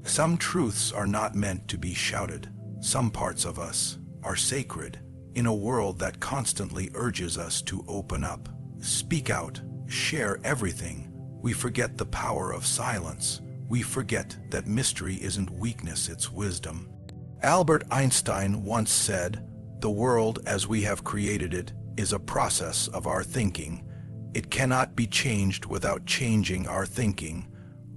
Some truths are not meant to be shouted. Some parts of us are sacred in a world that constantly urges us to open up, speak out, share everything. We forget the power of silence. We forget that mystery isn't weakness, it's wisdom. Albert Einstein once said, "The world as we have created it is a process of our thinking. It cannot be changed without changing our thinking.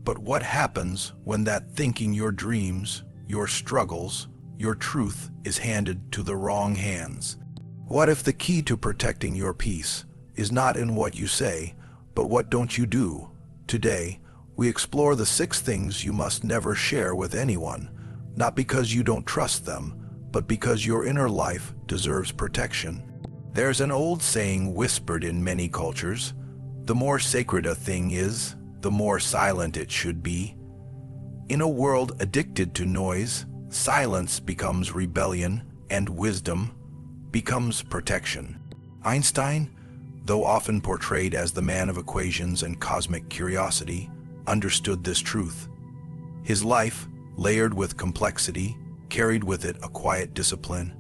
But what happens when that thinking, your dreams, your struggles, your truth is handed to the wrong hands? What if the key to protecting your peace is not in what you say, but what don't you do?" Today, we explore the 6 things you must never share with anyone, not because you don't trust them, but because your inner life deserves protection. There's an old saying whispered in many cultures: the more sacred a thing is, the more silent it should be. In a world addicted to noise, silence becomes rebellion, and wisdom becomes protection. Einstein, though often portrayed as the man of equations and cosmic curiosity, understood this truth. His life, layered with complexity, carried with it a quiet discipline,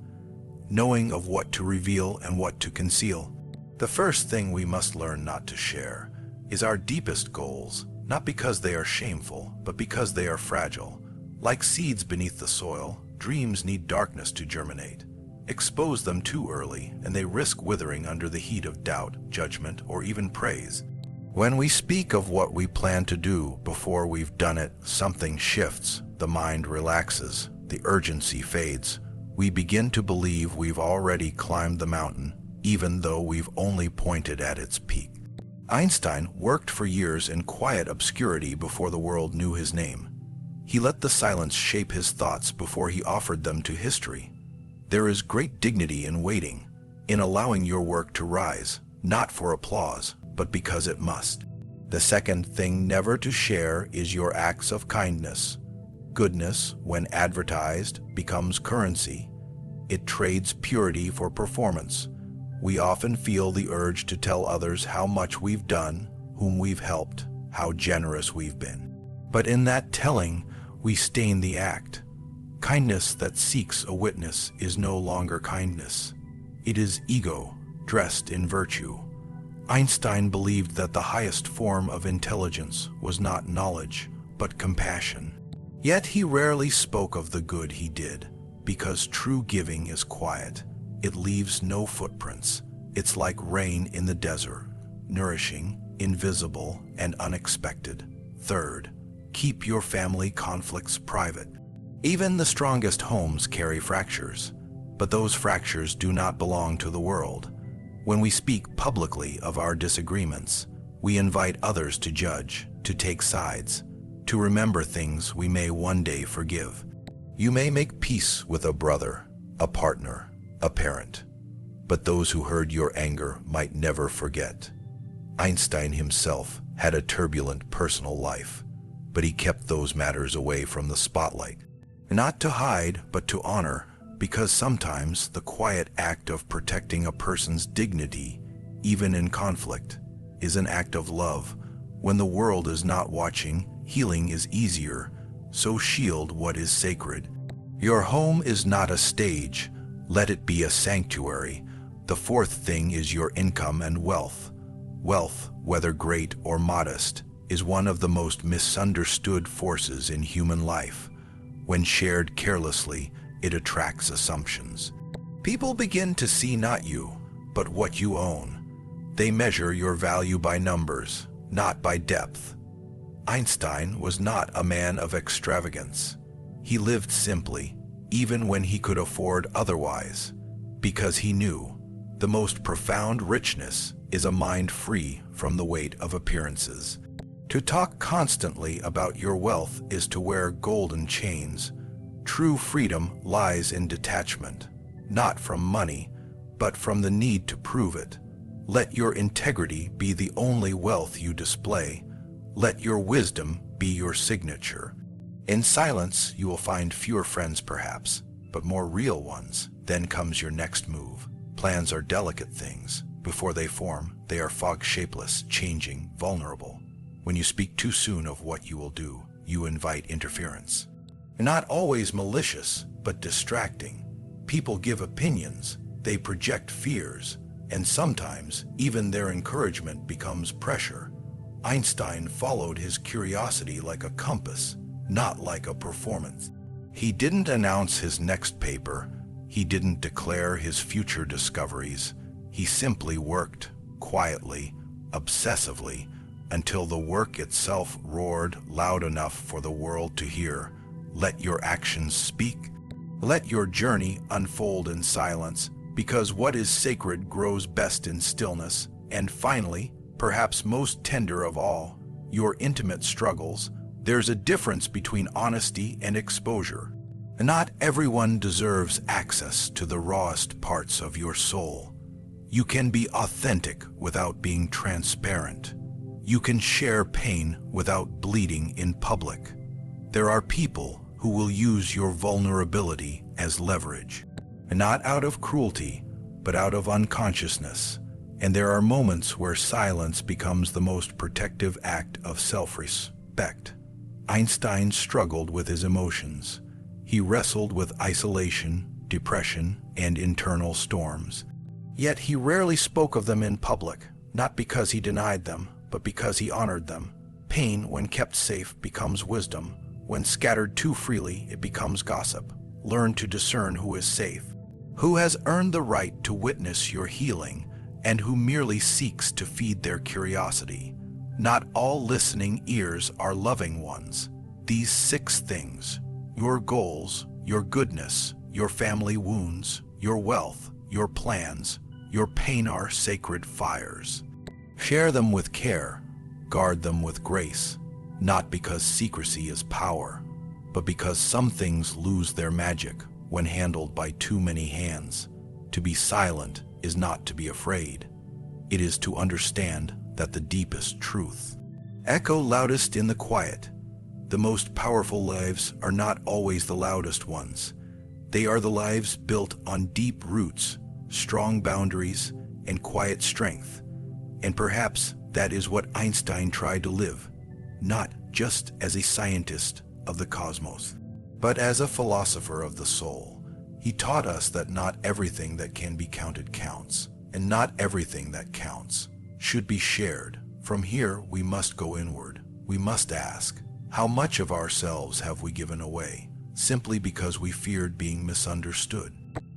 knowing of what to reveal and what to conceal. The first thing we must learn not to share is our deepest goals, not because they are shameful, but because they are fragile. Like seeds beneath the soil, dreams need darkness to germinate. Expose them too early, and they risk withering under the heat of doubt, judgment, or even praise. When we speak of what we plan to do before we've done it, something shifts, the mind relaxes, the urgency fades. We begin to believe we've already climbed the mountain, even though we've only pointed at its peak. Einstein worked for years in quiet obscurity before the world knew his name. He let the silence shape his thoughts before he offered them to history. There is great dignity in waiting, in allowing your work to rise, not for applause, but because it must. The second thing never to share is your acts of kindness. Goodness, when advertised, becomes currency. It trades purity for performance. We often feel the urge to tell others how much we've done, whom we've helped, how generous we've been. But in that telling, we stain the act. Kindness that seeks a witness is no longer kindness. It is ego, dressed in virtue. Einstein believed that the highest form of intelligence was not knowledge, but compassion. Yet he rarely spoke of the good he did, because true giving is quiet. It leaves no footprints. It's like rain in the desert, nourishing, invisible, and unexpected. Third, keep your family conflicts private. Even the strongest homes carry fractures, but those fractures do not belong to the world. When we speak publicly of our disagreements, we invite others to judge, to take sides, to remember things we may one day forgive. You may make peace with a brother, a partner, a parent, but those who heard your anger might never forget. Einstein himself had a turbulent personal life, but he kept those matters away from the spotlight. Not to hide, but to honor, because sometimes the quiet act of protecting a person's dignity, even in conflict, is an act of love. When the world is not watching, healing is easier, so shield what is sacred. Your home is not a stage. Let it be a sanctuary. The fourth thing is your income and wealth. Wealth, whether great or modest, is one of the most misunderstood forces in human life. When shared carelessly, it attracts assumptions. People begin to see not you, but what you own. They measure your value by numbers, not by depth. Einstein was not a man of extravagance. He lived simply, even when he could afford otherwise, because he knew the most profound richness is a mind free from the weight of appearances. To talk constantly about your wealth is to wear golden chains. True freedom lies in detachment, not from money, but from the need to prove it. Let your integrity be the only wealth you display. Let your wisdom be your signature. In silence, you will find fewer friends perhaps, but more real ones. Then comes your next move. Plans are delicate things. Before they form, they are fog-shapeless, changing, vulnerable. When you speak too soon of what you will do, you invite interference. Not always malicious, but distracting. People give opinions, they project fears, and sometimes even their encouragement becomes pressure. Einstein followed his curiosity like a compass, not like a performance. He didn't announce his next paper. He didn't declare his future discoveries. He simply worked, quietly, obsessively, until the work itself roared loud enough for the world to hear. Let your actions speak. Let your journey unfold in silence, because what is sacred grows best in stillness. And finally, perhaps most tender of all, your intimate struggles. There's a difference between honesty and exposure. Not everyone deserves access to the rawest parts of your soul. You can be authentic without being transparent. You can share pain without bleeding in public. There are people who will use your vulnerability as leverage, not out of cruelty, but out of unconsciousness. And there are moments where silence becomes the most protective act of self-respect. Einstein struggled with his emotions. He wrestled with isolation, depression, and internal storms. Yet he rarely spoke of them in public, not because he denied them, but because he honored them. Pain, when kept safe, becomes wisdom. When scattered too freely, it becomes gossip. Learn to discern who is safe, who has earned the right to witness your healing, and who merely seeks to feed their curiosity. Not all listening ears are loving ones. These 6 things, your goals, your goodness, your family wounds, your wealth, your plans, your pain, are sacred fires. Share them with care, guard them with grace, not because secrecy is power, but because some things lose their magic when handled by too many hands. To be silent is not to be afraid. It is to understand that the deepest truth echo loudest in the quiet. The most powerful lives are not always the loudest ones. They are the lives built on deep roots, strong boundaries, and quiet strength. And perhaps that is what Einstein tried to live, not just as a scientist of the cosmos, but as a philosopher of the soul. He taught us that not everything that can be counted counts, and not everything that counts should be shared. From here, we must go inward. We must ask, how much of ourselves have we given away, simply because we feared being misunderstood?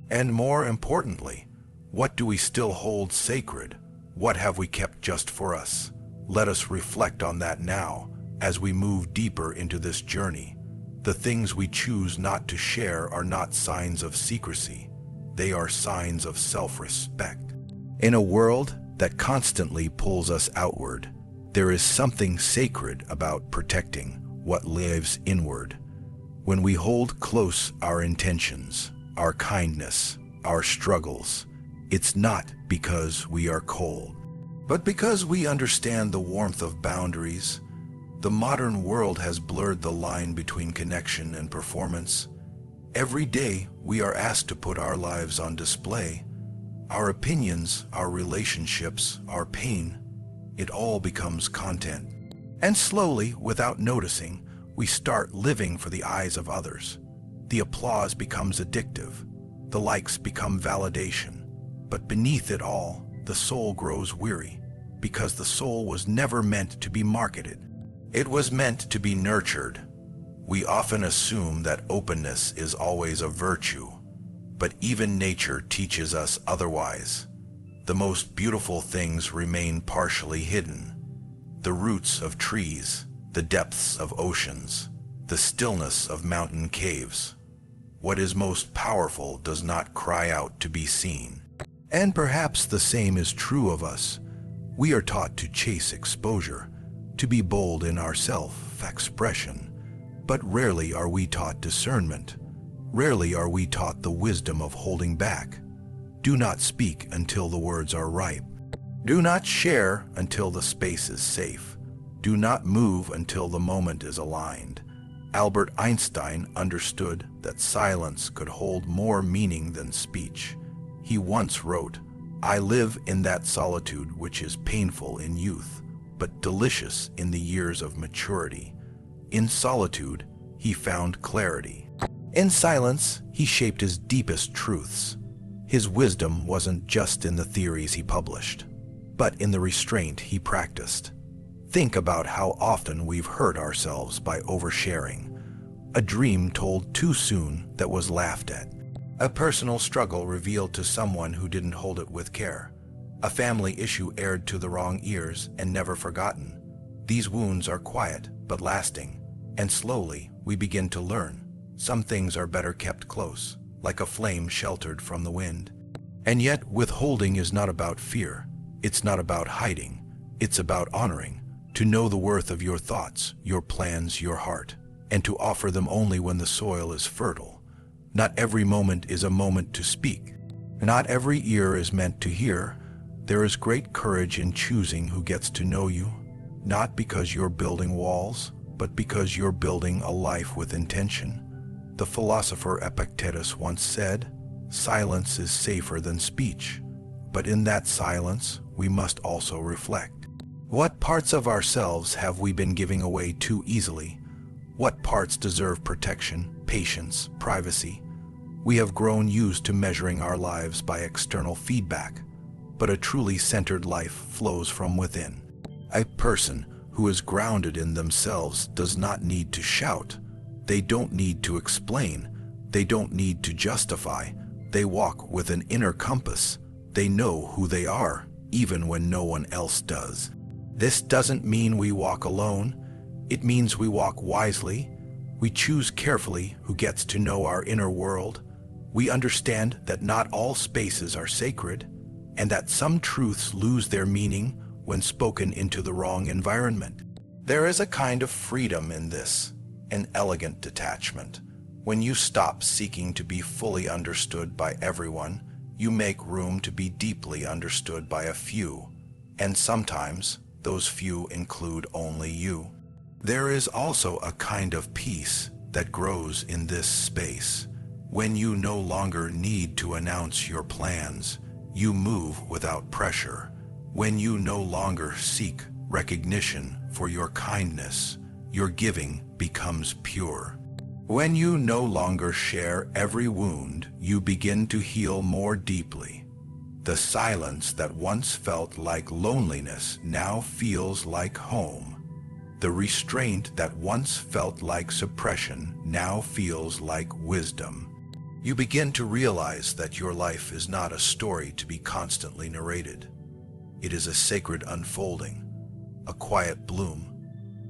And more importantly, what do we still hold sacred? What have we kept just for us? Let us reflect on that now, as we move deeper into this journey. The things we choose not to share are not signs of secrecy. They are signs of self-respect. In a world that constantly pulls us outward, there is something sacred about protecting what lives inward. When we hold close our intentions, our kindness, our struggles, it's not because we are cold, but because we understand the warmth of boundaries. The modern world has blurred the line between connection and performance. Every day, we are asked to put our lives on display. Our opinions, our relationships, our pain, it all becomes content. And slowly, without noticing, we start living for the eyes of others. The applause becomes addictive. The likes become validation. But beneath it all, the soul grows weary, because the soul was never meant to be marketed. It was meant to be nurtured. We often assume that openness is always a virtue, but even nature teaches us otherwise. The most beautiful things remain partially hidden. The roots of trees, the depths of oceans, the stillness of mountain caves. What is most powerful does not cry out to be seen. And perhaps the same is true of us. We are taught to chase exposure, to be bold in our self-expression, but rarely are we taught discernment. Rarely are we taught the wisdom of holding back. Do not speak until the words are ripe. Do not share until the space is safe. Do not move until the moment is aligned. Albert Einstein understood that silence could hold more meaning than speech. He once wrote, "I live in that solitude which is painful in youth, but delicious in the years of maturity. In solitude, he found clarity. In silence, he shaped his deepest truths. His wisdom wasn't just in the theories he published, but in the restraint he practiced. Think about how often we've hurt ourselves by oversharing. A dream told too soon that was laughed at. A personal struggle revealed to someone who didn't hold it with care. A family issue aired to the wrong ears and never forgotten. These wounds are quiet but lasting, and slowly we begin to learn. Some things are better kept close, like a flame sheltered from the wind. And yet, withholding is not about fear. It's not about hiding. It's about honoring. To know the worth of your thoughts, your plans, your heart, and to offer them only when the soil is fertile. Not every moment is a moment to speak. Not every ear is meant to hear. There is great courage in choosing who gets to know you, not because you're building walls, but because you're building a life with intention. The philosopher Epictetus once said, "Silence is safer than speech," but in that silence, we must also reflect. What parts of ourselves have we been giving away too easily? What parts deserve protection, patience, privacy? We have grown used to measuring our lives by external feedback, but a truly centered life flows from within. A person who is grounded in themselves does not need to shout. They don't need to explain. They don't need to justify. They walk with an inner compass. They know who they are, even when no one else does. This doesn't mean we walk alone. It means we walk wisely. We choose carefully who gets to know our inner world. We understand that not all spaces are sacred, and that some truths lose their meaning when spoken into the wrong environment. There is a kind of freedom in this, an elegant detachment. When you stop seeking to be fully understood by everyone, you make room to be deeply understood by a few, and sometimes those few include only you. There is also a kind of peace that grows in this space. When you no longer need to announce your plans, you move without pressure. When you no longer seek recognition for your kindness, your giving becomes pure. When you no longer share every wound, you begin to heal more deeply. The silence that once felt like loneliness now feels like home. The restraint that once felt like suppression now feels like wisdom. You begin to realize that your life is not a story to be constantly narrated. It is a sacred unfolding, a quiet bloom.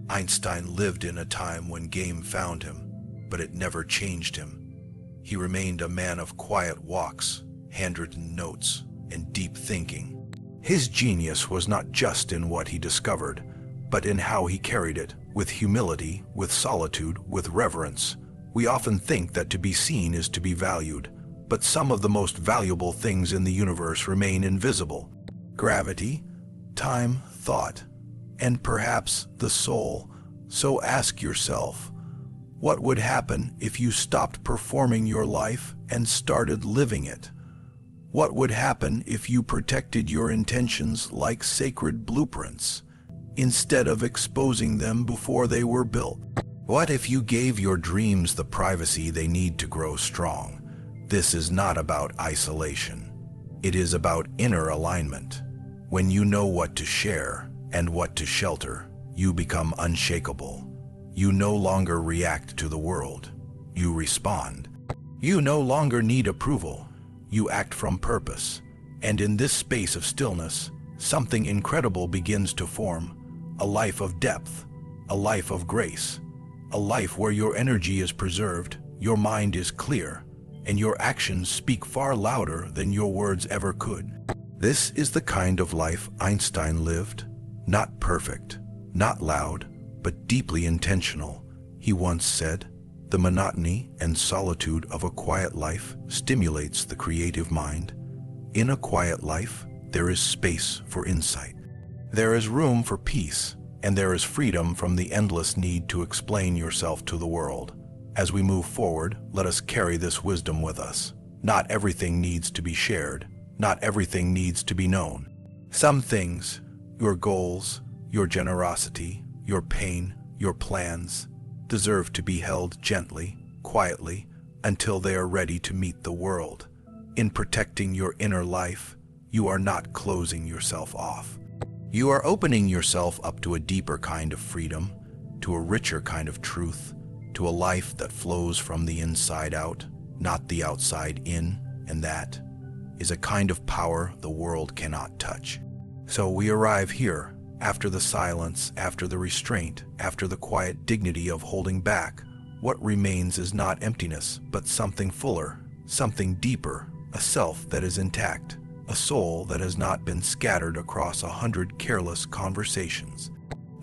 Einstein lived in a time when game found him, but it never changed him. He remained a man of quiet walks, handwritten notes, and deep thinking. His genius was not just in what he discovered, but in how he carried it, with humility, with solitude, with reverence. We often think that to be seen is to be valued, but some of the most valuable things in the universe remain invisible. Gravity, time, thought, and perhaps the soul. So ask yourself, what would happen if you stopped performing your life and started living it? What would happen if you protected your intentions like sacred blueprints, instead of exposing them before they were built? What if you gave your dreams the privacy they need to grow strong? This is not about isolation. It is about inner alignment. When you know what to share and what to shelter, you become unshakable. You no longer react to the world. You respond. You no longer need approval. You act from purpose. And in this space of stillness, something incredible begins to form. A life of depth, a life of grace, a life where your energy is preserved, your mind is clear, and your actions speak far louder than your words ever could. This is the kind of life Einstein lived. Not perfect, not loud, but deeply intentional. He once said, "The monotony and solitude of a quiet life stimulates the creative mind. In a quiet life, there is space for insight. There is room for peace, and there is freedom from the endless need to explain yourself to the world." As we move forward, let us carry this wisdom with us. Not everything needs to be shared. Not everything needs to be known. Some things, your goals, your generosity, your pain, your plans, deserve to be held gently, quietly, until they are ready to meet the world. In protecting your inner life, you are not closing yourself off. You are opening yourself up to a deeper kind of freedom, to a richer kind of truth, to a life that flows from the inside out, not the outside in, and that is a kind of power the world cannot touch. So we arrive here, after the silence, after the restraint, after the quiet dignity of holding back. What remains is not emptiness, but something fuller, something deeper, a self that is intact, a soul that has not been scattered across 100 careless conversations,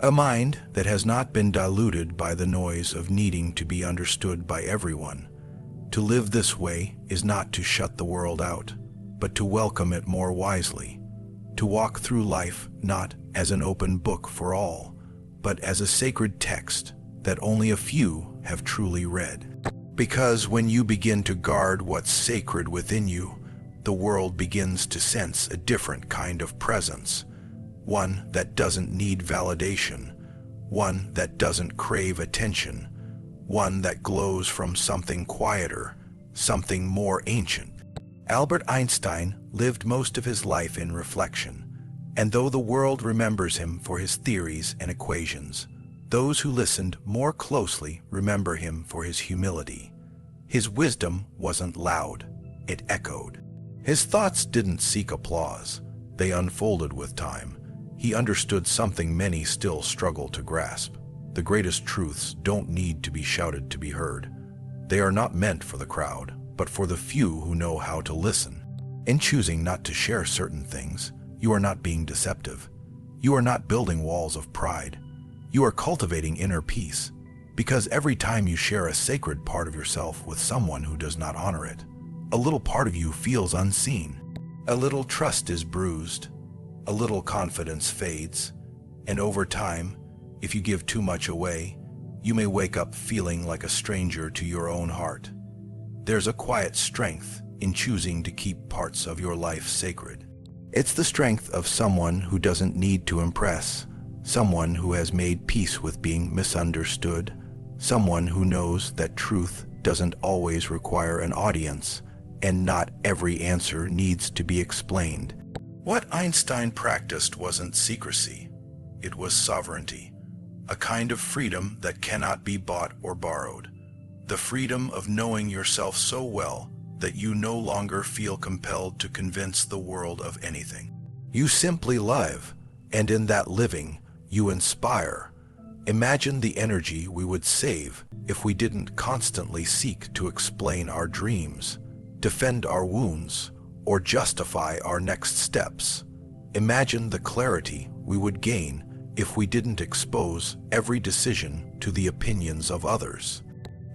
a mind that has not been diluted by the noise of needing to be understood by everyone. To live this way is not to shut the world out, but to welcome it more wisely, to walk through life not as an open book for all, but as a sacred text that only a few have truly read. Because when you begin to guard what's sacred within you, the world begins to sense a different kind of presence, one that doesn't need validation, one that doesn't crave attention, one that glows from something quieter, something more ancient. Albert Einstein lived most of his life in reflection, and though the world remembers him for his theories and equations, those who listened more closely remember him for his humility. His wisdom wasn't loud, it echoed. His thoughts didn't seek applause, they unfolded with time. He understood something many still struggle to grasp. The greatest truths don't need to be shouted to be heard. They are not meant for the crowd, but for the few who know how to listen. In choosing not to share certain things, you are not being deceptive. You are not building walls of pride. You are cultivating inner peace, because every time you share a sacred part of yourself with someone who does not honor it, a little part of you feels unseen. A little trust is bruised, a little confidence fades, and over time, if you give too much away, you may wake up feeling like a stranger to your own heart. There's a quiet strength in choosing to keep parts of your life sacred. It's the strength of someone who doesn't need to impress, someone who has made peace with being misunderstood, someone who knows that truth doesn't always require an audience, and not every answer needs to be explained. What Einstein practiced wasn't secrecy, it was sovereignty, a kind of freedom that cannot be bought or borrowed. The freedom of knowing yourself so well that you no longer feel compelled to convince the world of anything. You simply live, and in that living, you inspire. Imagine the energy we would save if we didn't constantly seek to explain our dreams, defend our wounds, or justify our next steps. Imagine the clarity we would gain if we didn't expose every decision to the opinions of others.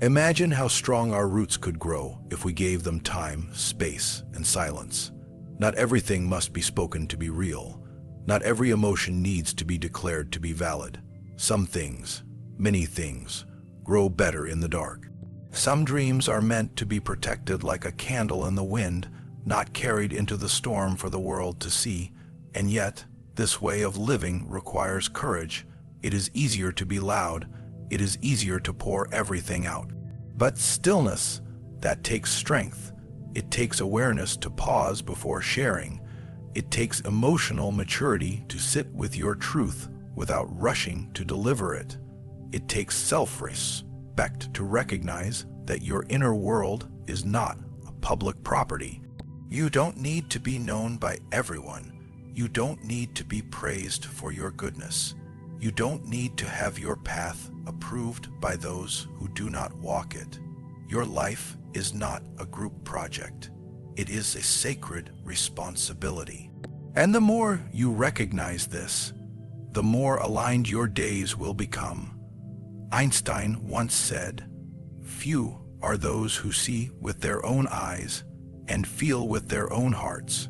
Imagine how strong our roots could grow if we gave them time, space, and silence. Not everything must be spoken to be real. Not every emotion needs to be declared to be valid. Some things, many things, grow better in the dark. Some dreams are meant to be protected like a candle in the wind, not carried into the storm for the world to see. And yet, this way of living requires courage. It is easier to be loud. It is easier to pour everything out. But stillness, that takes strength. It takes awareness to pause before sharing. It takes emotional maturity to sit with your truth without rushing to deliver it. It takes self-respect to recognize that your inner world is not a public property. You don't need to be known by everyone. You don't need to be praised for your goodness. You don't need to have your path approved by those who do not walk it. Your life is not a group project. It is a sacred responsibility. And the more you recognize this, the more aligned your days will become. Einstein once said, "Few are those who see with their own eyes and feel with their own hearts."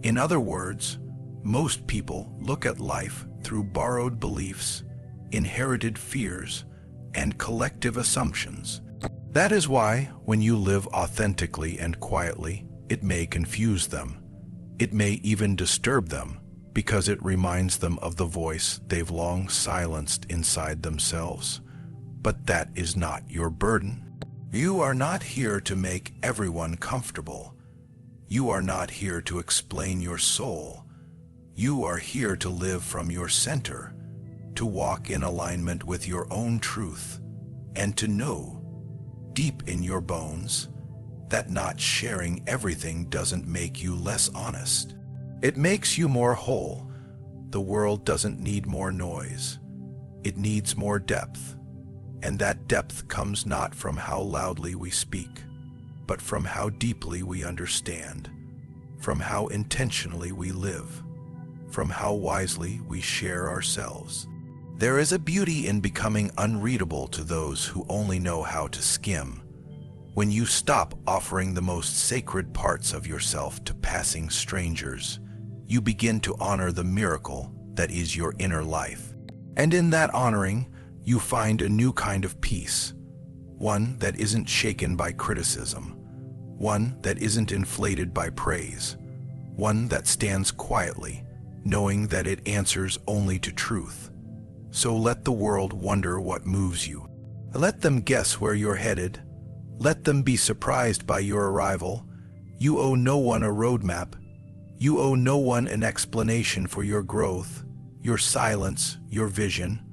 In other words, most people look at life through borrowed beliefs, inherited fears, and collective assumptions. That is why, when you live authentically and quietly, it may confuse them. It may even disturb them, because it reminds them of the voice they've long silenced inside themselves. but that is not your burden. You are not here to make everyone comfortable. You are not here to explain your soul. You are here to live from your center, to walk in alignment with your own truth, and to know, deep in your bones, that not sharing everything doesn't make you less honest. It makes you more whole. The world doesn't need more noise. It needs more depth. And that depth comes not from how loudly we speak, but from how deeply we understand, from how intentionally we live, from how wisely we share ourselves. There is a beauty in becoming unreadable to those who only know how to skim. When you stop offering the most sacred parts of yourself to passing strangers, you begin to honor the miracle that is your inner life. And in that honoring, you find a new kind of peace, one that isn't shaken by criticism, one that isn't inflated by praise, one that stands quietly, knowing that it answers only to truth. So let the world wonder what moves you. Let them guess where you're headed. Let them be surprised by your arrival. You owe no one a roadmap. You owe no one an explanation for your growth, your silence, your vision.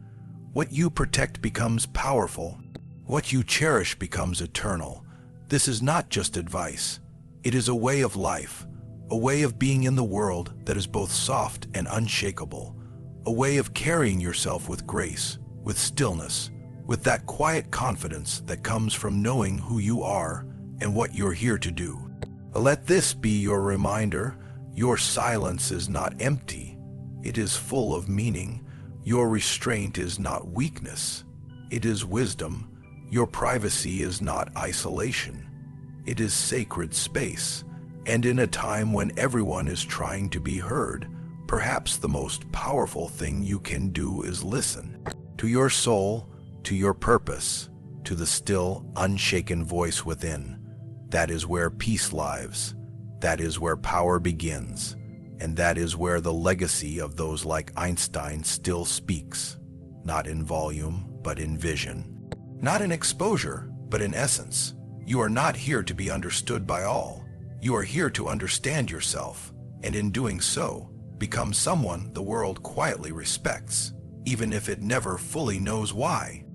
What you protect becomes powerful. What you cherish becomes eternal. This is not just advice. It is a way of life, a way of being in the world that is both soft and unshakable, a way of carrying yourself with grace, with stillness, with that quiet confidence that comes from knowing who you are and what you're here to do. Let this be your reminder. Your silence is not empty. It is full of meaning. Your restraint is not weakness. It is wisdom. Your privacy is not isolation. It is sacred space. And in a time when everyone is trying to be heard, perhaps the most powerful thing you can do is listen to your soul, to your purpose, to the still, unshaken voice within. That is where peace lives. That is where power begins. And that is where the legacy of those like Einstein still speaks, not in volume, but in vision. Not in exposure, but in essence. You are not here to be understood by all. You are here to understand yourself, and in doing so, become someone the world quietly respects, even if it never fully knows why.